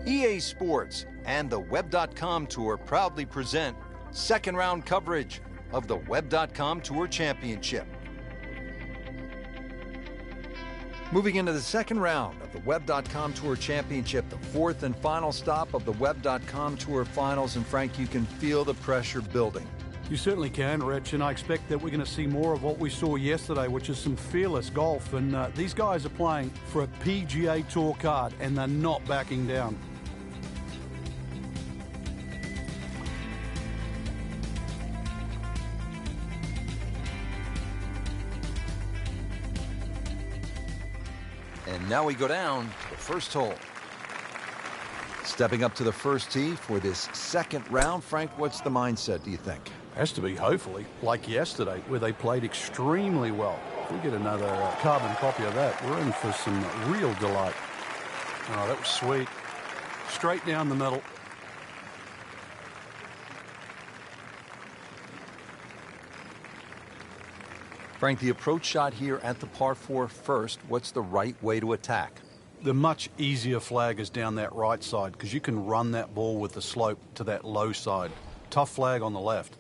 EA Sports and the Web.com Tour proudly present second round coverage of the Web.com Tour Championship. Moving into the second round of the Web.com Tour Championship, the fourth and final stop of the Web.com Tour Finals. And Frank, you can feel the pressure building. You certainly can, Rich, and I expect that we're going to see more of what we saw yesterday, which is some fearless golf. And these guys are playing for a PGA Tour card, and they're not backing down. And now we go down to the first hole. Stepping up to the first tee for this second round. Frank, what's the mindset, do you think? Has to be, hopefully, like yesterday, where they played extremely well. If we get another carbon copy of that, we're in for some real delight. Oh, that was sweet. Straight down the middle. Frank, the approach shot here at the par 4 first. What's the right way to attack? The much easier flag is down that right side because you can run that ball with the slope to that low side. Tough flag on the left.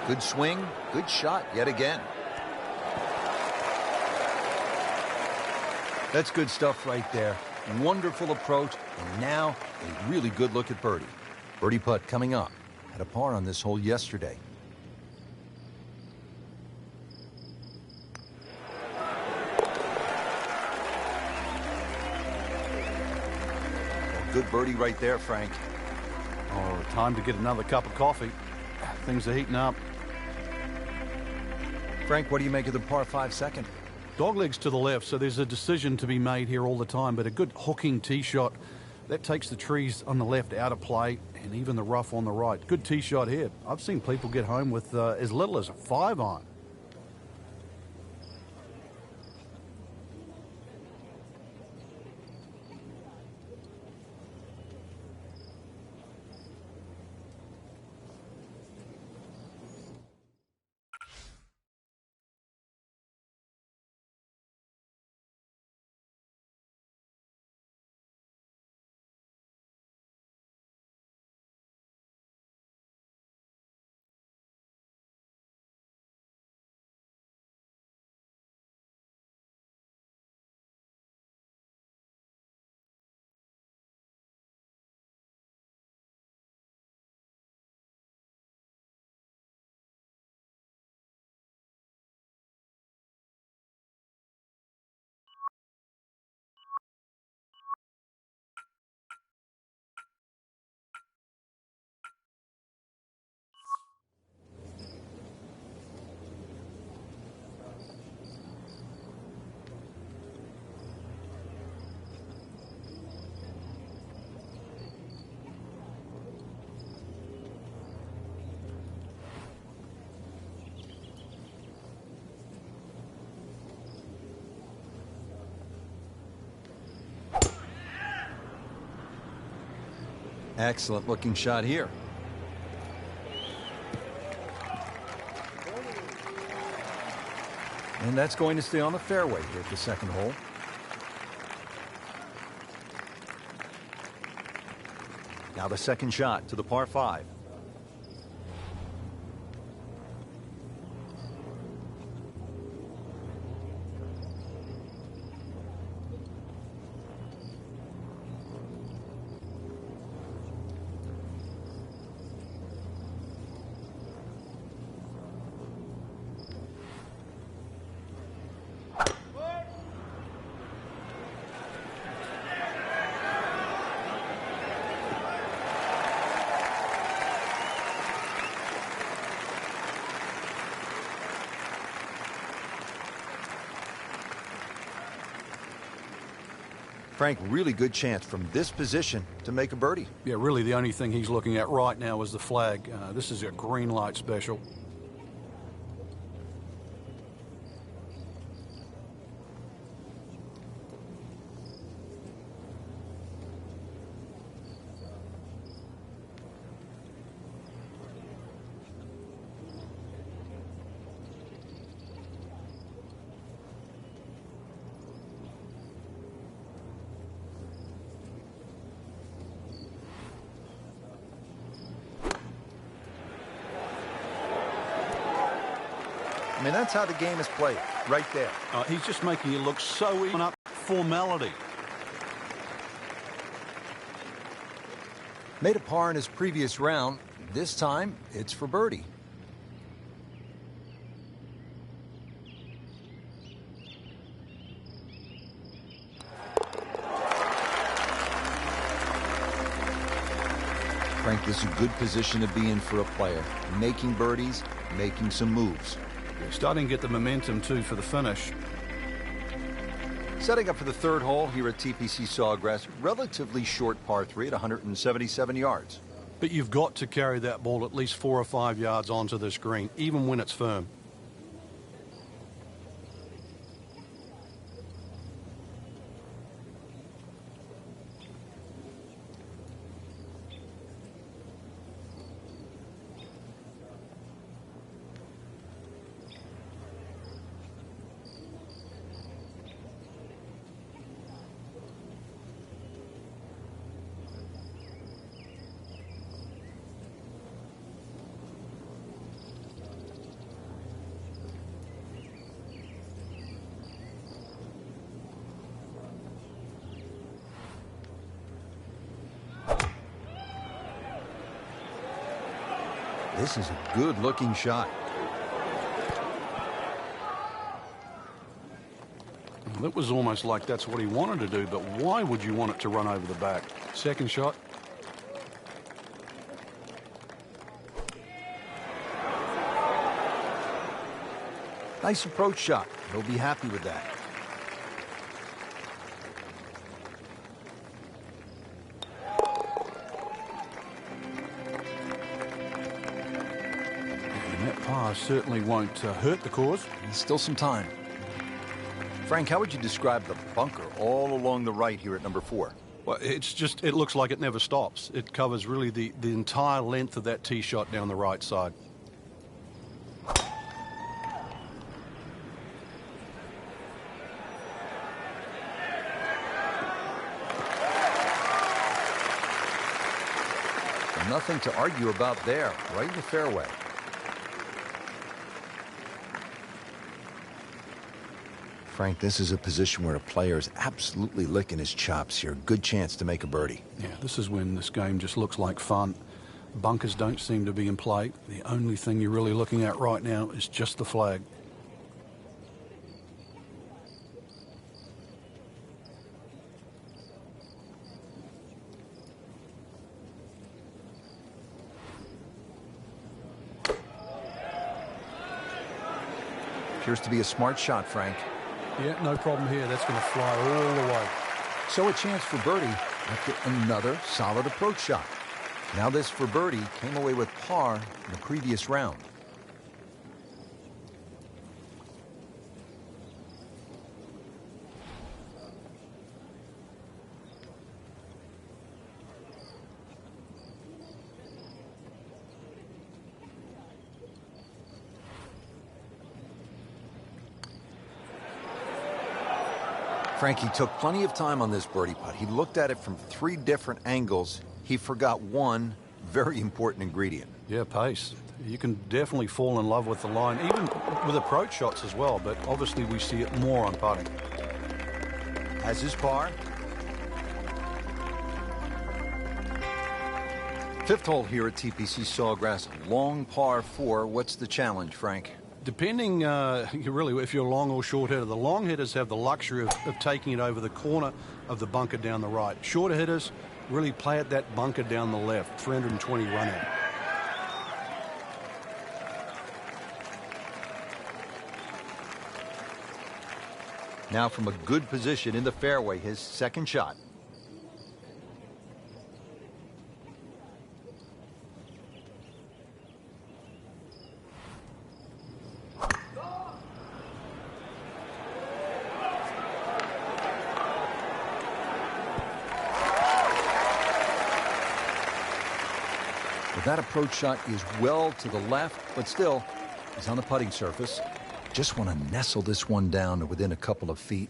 Good swing, good shot yet again. That's good stuff right there. Wonderful approach, and now a really good look at birdie. Birdie putt coming up. Had a par on this hole yesterday. Good birdie right there, Frank. Oh, time to get another cup of coffee. Things are heating up. Frank, what do you make of the par 5 second? Doglegs to the left, so there's a decision to be made here all the time, but a good hooking tee shot. That takes the trees on the left out of play, and even the rough on the right. Good tee shot here. I've seen people get home with as little as a 5-iron. Excellent looking shot here. And that's going to stay on the fairway here at the second hole. Now the second shot to the par 5. Frank, really good chance from this position to make a birdie. Yeah, really the only thing he's looking at right now is the flag. This is a green light special. I mean, that's how the game is played, right there. He's just making it look so even up formality. Made a par in his previous round. This time, it's for birdie. Frank, this is a good position to be in for a player. Making birdies, making some moves. They're starting to get the momentum, too, for the finish. Setting up for the third hole here at TPC Sawgrass. Relatively short par 3 at 177 yards. But you've got to carry that ball at least 4 or 5 yards onto this green, even when it's firm. This is a good-looking shot. That was almost like that's what he wanted to do, but why would you want it to run over the back? Second shot. Nice approach shot. He'll be happy with that. And that par certainly won't hurt the cause. There's still some time. Frank, how would you describe the bunker all along the right here at number 4? Well, it looks like it never stops. It covers really the entire length of that tee shot down the right side. Nothing to argue about there. Right in the fairway. Frank, this is a position where a player is absolutely licking his chops here. Good chance to make a birdie. Yeah, this is when this game just looks like fun. Bunkers don't seem to be in play. The only thing you're really looking at right now is just the flag. Appears to be a smart shot, Frank. Yeah, no problem here. That's going to fly all the way. So a chance for birdie after another solid approach shot. Now this for birdie came away with par in the previous round. Frankie took plenty of time on this birdie putt. He looked at it from 3 different angles. He forgot one very important ingredient. Yeah, pace. You can definitely fall in love with the line, even with approach shots as well, but obviously we see it more on putting. Has his par. 5th hole here at TPC Sawgrass. Long par 4. What's the challenge, Frank? Depending, really, if you're long or short hitter, the long hitters have the luxury of taking it over the corner of the bunker down the right. Shorter hitters really play at that bunker down the left, 320 run out. Now from a good position in the fairway, his second shot. That approach shot is well to the left, but still, he's on the putting surface. Just want to nestle this one down to within a couple of feet.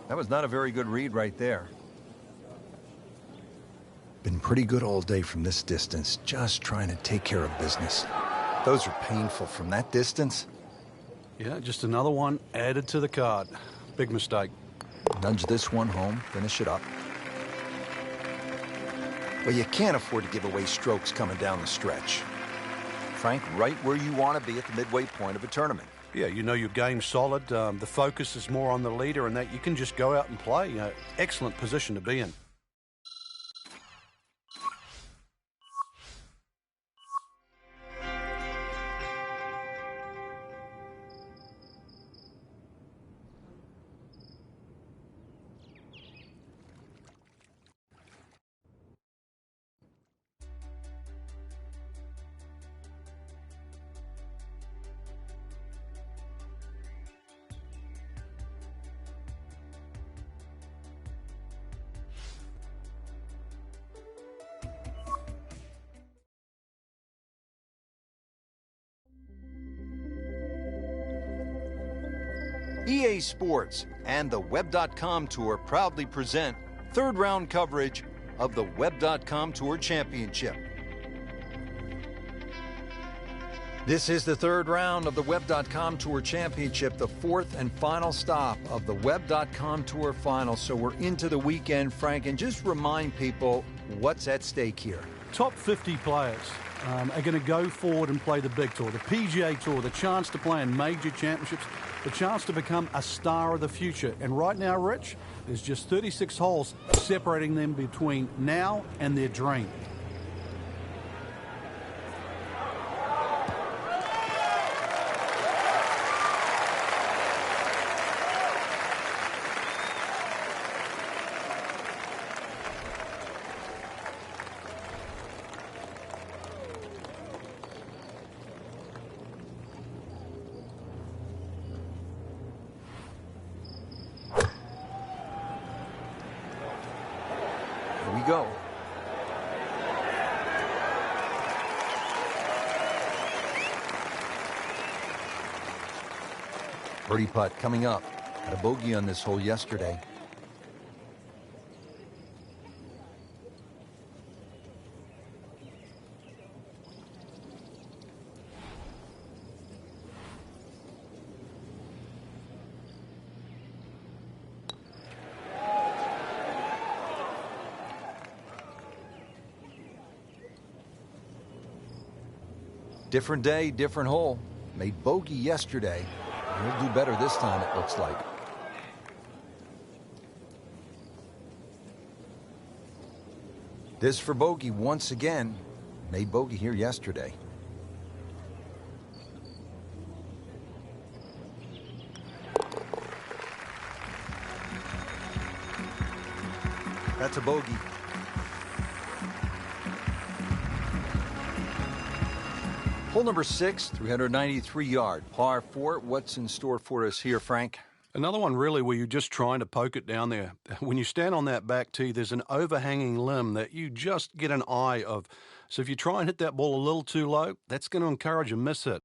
That was not a very good read right there. Been pretty good all day from this distance, just trying to take care of business. Those are painful from that distance. Yeah, just another one added to the card. Big mistake. Nudge this one home, finish it up. Well, you can't afford to give away strokes coming down the stretch. Frank, right where you want to be at the midway point of a tournament. Yeah, you know your game's solid. The focus is more on the leader and that you can just go out and play. Excellent position to be in. EA Sports and the Web.com Tour proudly present third round coverage of the Web.com Tour Championship. This is the third round of the Web.com Tour Championship, the fourth and final stop of the Web.com Tour Finals. So we're into the weekend, Frank, and just remind people what's at stake here. Top 50 players are going to go forward and play the big tour, the PGA Tour, the chance to play in major championships, the chance to become a star of the future. And right now, Rich, there's just 36 holes separating them between now and their dream. Here we go. Birdie putt coming up. Had a bogey on this hole yesterday. Different day, different hole. Made bogey yesterday. He'll do better this time, it looks like. This for bogey once again. Made bogey here yesterday. That's a bogey. Hole number 6, 393-yard, par 4. What's in store for us here, Frank? Another one really where you're just trying to poke it down there. When you stand on that back tee, there's an overhanging limb that you just get an eye of. So if you try and hit that ball a little too low, that's going to encourage a miss hit.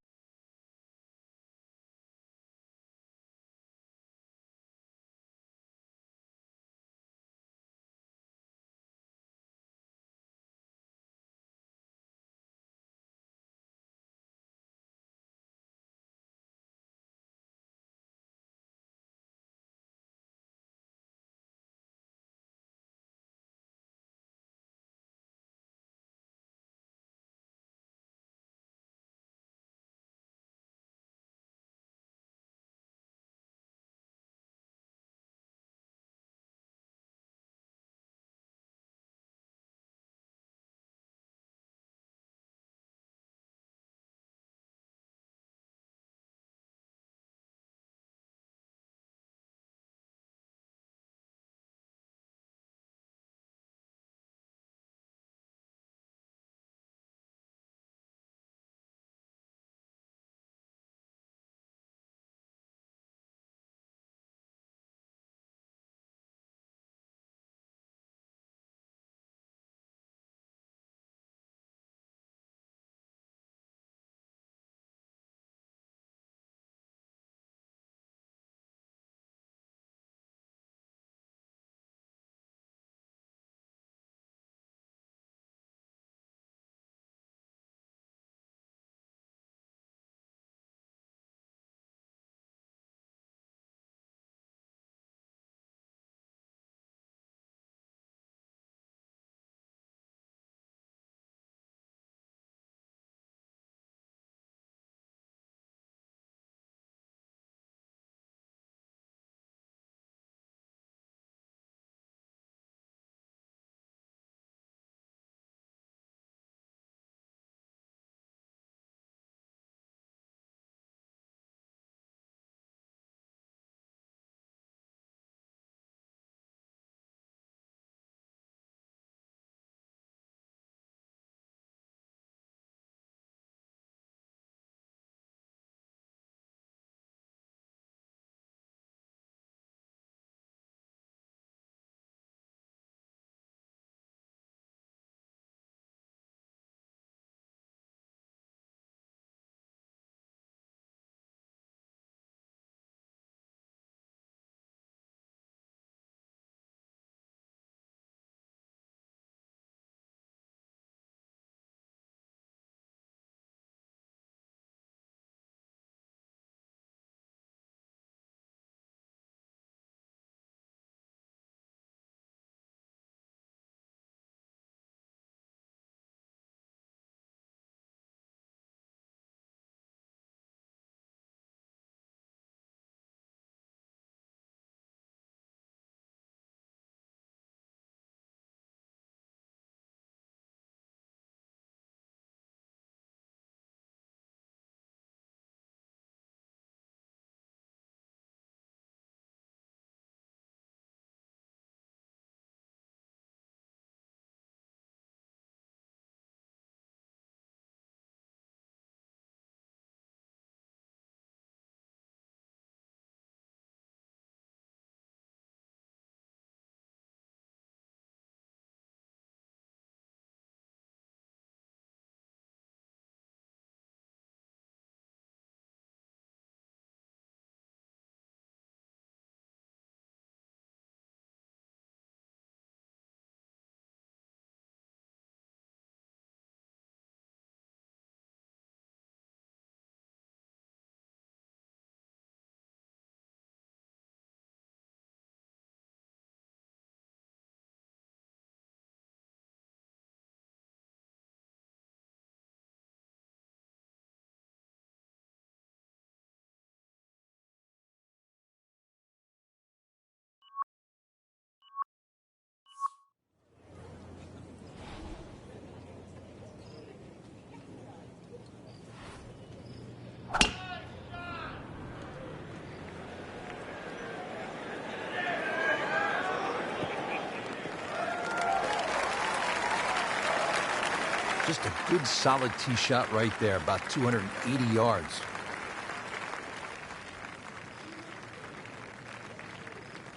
Just a good solid tee shot right there, about 280 yards.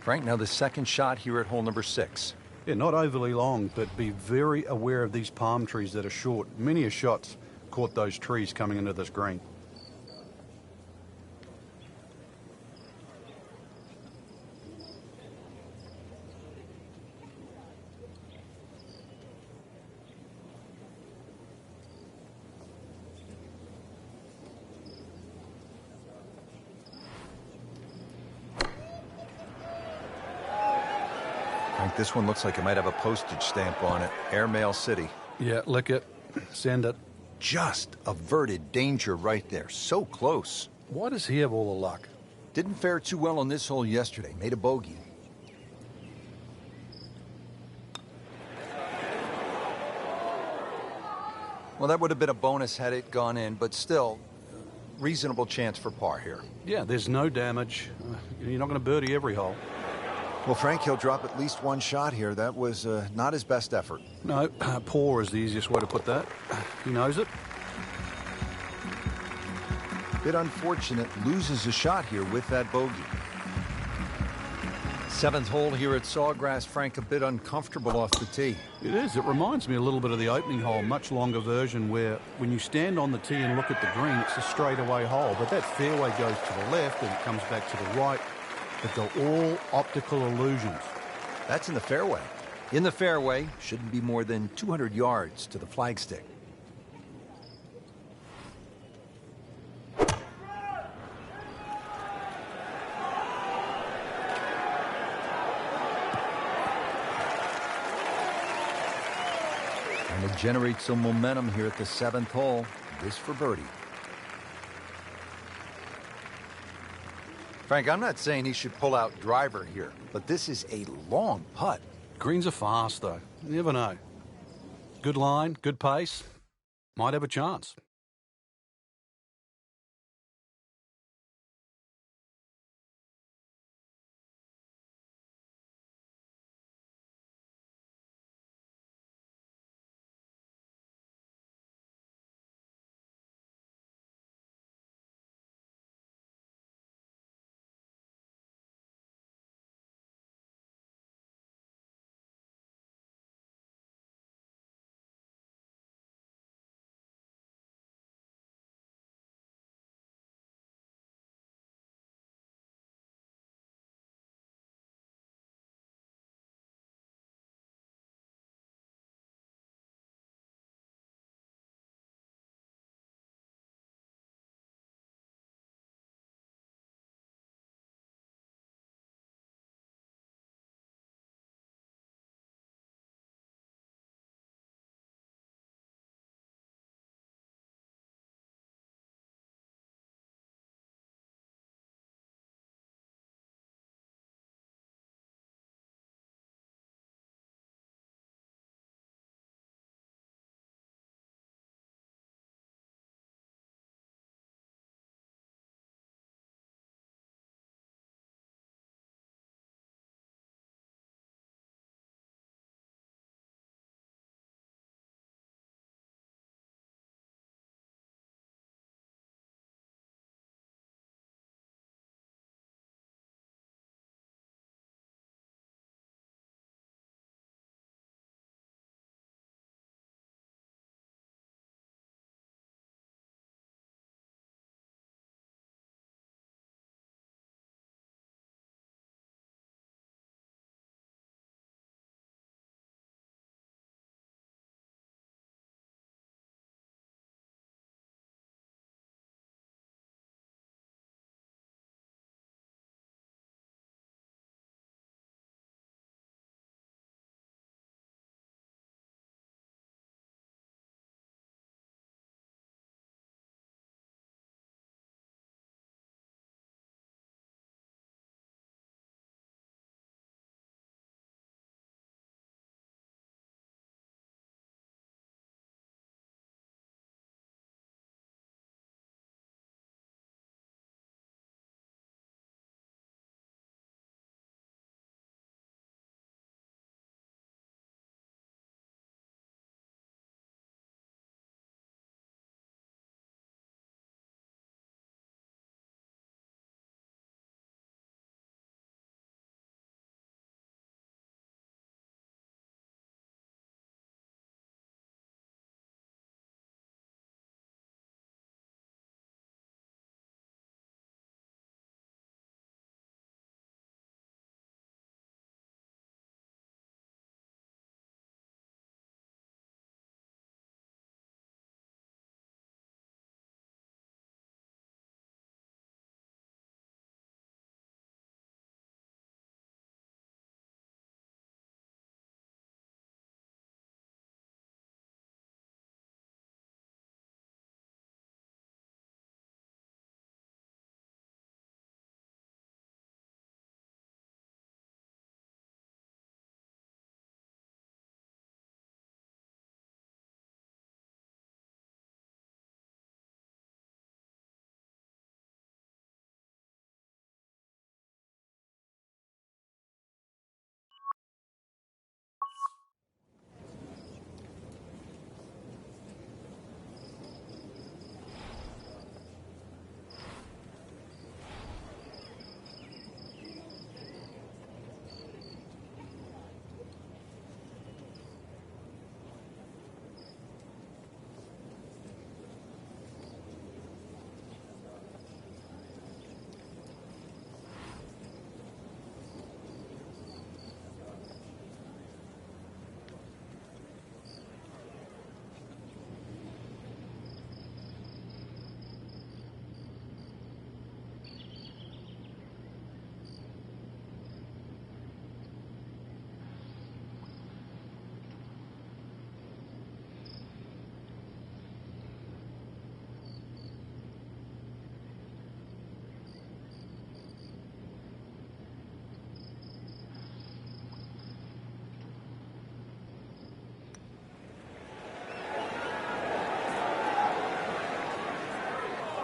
Frank, now the second shot here at hole number 6. Yeah, not overly long, but be very aware of these palm trees that are short. Many a shot's caught those trees coming into this green. Frank, this one looks like it might have a postage stamp on it. Airmail City. Yeah, lick it. Send it. Just averted danger right there. So close. Why does he have all the luck? Didn't fare too well on this hole yesterday. Made a bogey. Well, that would have been a bonus had it gone in, but still, reasonable chance for par here. Yeah, there's no damage. You're not going to birdie every hole. Well, Frank, he'll drop at least one shot here. That was not his best effort. No, poor is the easiest way to put that. He knows it. Bit unfortunate, loses a shot here with that bogey. 7th hole here at Sawgrass. Frank, a bit uncomfortable off the tee. It is. It reminds me a little bit of the opening hole, much longer version, where when you stand on the tee and look at the green, it's a straightaway hole. But that fairway goes to the left and it comes back to the right. But they're all optical illusions. That's in the fairway. In the fairway, shouldn't be more than 200 yards to the flagstick. Trying to generate some momentum here at the 7th hole. This for birdie. Frank, I'm not saying he should pull out driver here, but this is a long putt. Greens are fast, though. You never know. Good line, good pace. Might have a chance.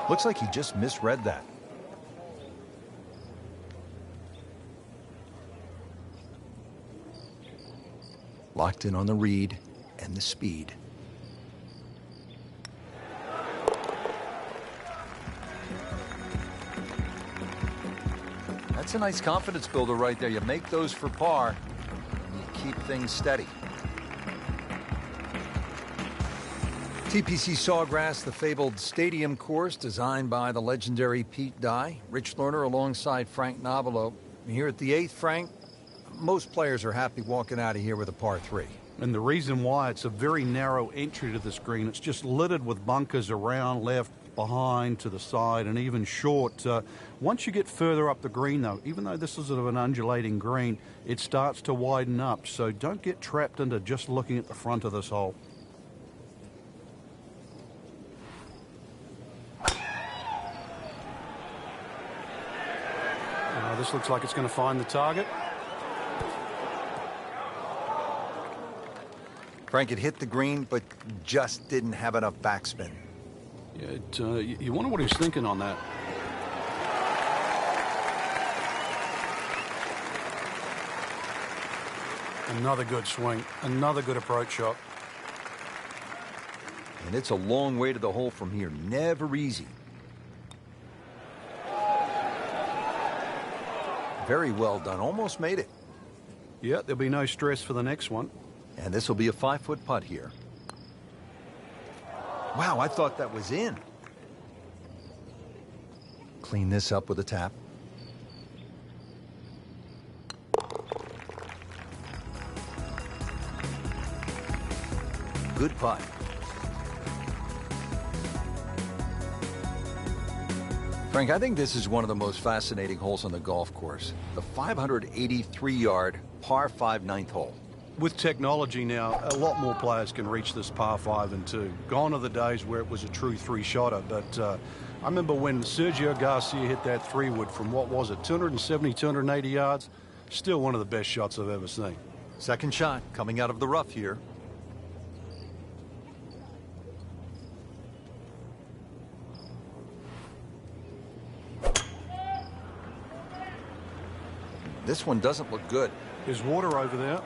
Looks like he just misread that. Locked in on the read and the speed. That's a nice confidence builder right there. You make those for par, and you keep things steady. TPC Sawgrass, the fabled stadium course designed by the legendary Pete Dye. Rich Lerner alongside Frank Nobilo. Here at the 8th, Frank, most players are happy walking out of here with a par 3. And the reason why, it's a very narrow entry to this green. It's just littered with bunkers around, left, behind, to the side, and even short. Once you get further up the green, though, even though this is sort of an undulating green, it starts to widen up. So don't get trapped into just looking at the front of this hole. This looks like it's going to find the target. Frank, it hit the green, but just didn't have enough backspin. Yeah, you wonder what he's thinking on that. Another good swing, another good approach shot. And it's a long way to the hole from here. Never easy. Very well done. Almost made it. Yeah, there'll be no stress for the next one. And this will be a 5-foot putt here. Wow, I thought that was in. Clean this up with a tap. Good putt. Frank, I think this is one of the most fascinating holes on the golf course. The 583-yard par 5 ninth hole. With technology now, a lot more players can reach this par 5 and 2. Gone are the days where it was a true 3-shotter, but I remember when Sergio Garcia hit that 3-wood from, what was it, 270, 280 yards? Still one of the best shots I've ever seen. Second shot coming out of the rough here. This one doesn't look good. There's water over there.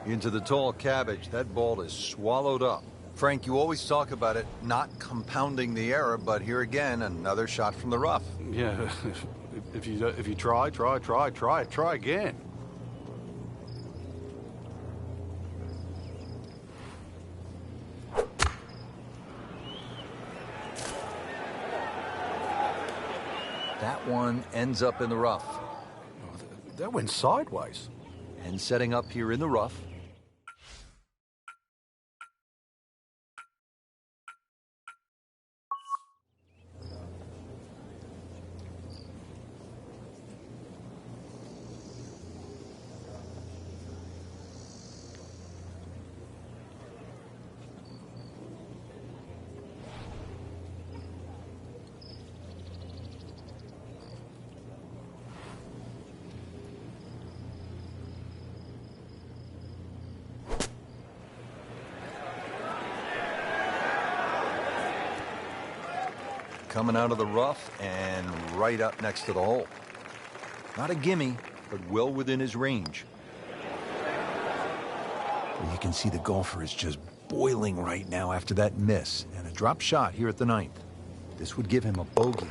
Into the tall cabbage. That ball is swallowed up. Frank, you always talk about it not compounding the error, but here again, another shot from the rough. Yeah, if you try again. That one ends up in the rough. That went sideways. And setting up here in the rough. Coming out of the rough and right up next to the hole. Not a gimme, but well within his range. Well, you can see the golfer is just boiling right now after that miss and a drop shot here at the 9th. This would give him a bogey.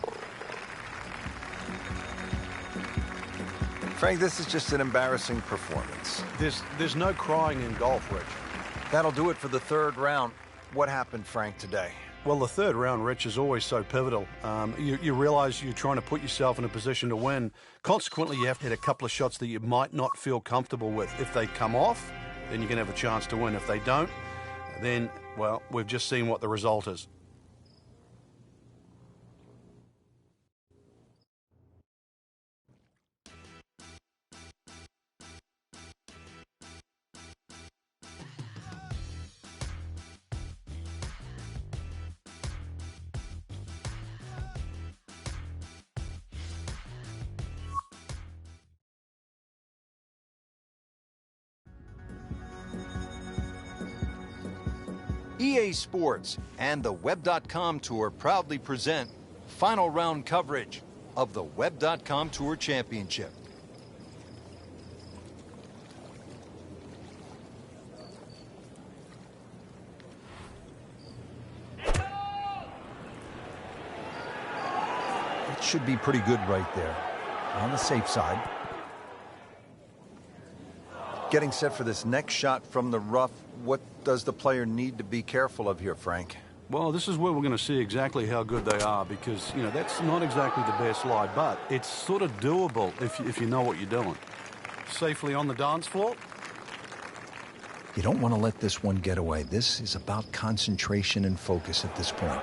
Frank, this is just an embarrassing performance. There's no crying in golf, Rich. That'll do it for the 3rd round. What happened, Frank, today? Well, the 3rd round, Rich, is always so pivotal. You realize you're trying to put yourself in a position to win. Consequently, you have to hit a couple of shots that you might not feel comfortable with. If they come off, then you can have a chance to win. If they don't, then, well, we've just seen what the result is. EA Sports and the Web.com Tour proudly present final round coverage of the Web.com Tour Championship. It should be pretty good right there, on the safe side. Getting set for this next shot from the rough. What does the player need to be careful of here, Frank? Well, this is where we're going to see exactly how good they are, because, you know, that's not exactly the best lie, but it's sort of doable if you know what you're doing. Safely on the dance floor. You don't want to let this one get away. This is about concentration and focus at this point.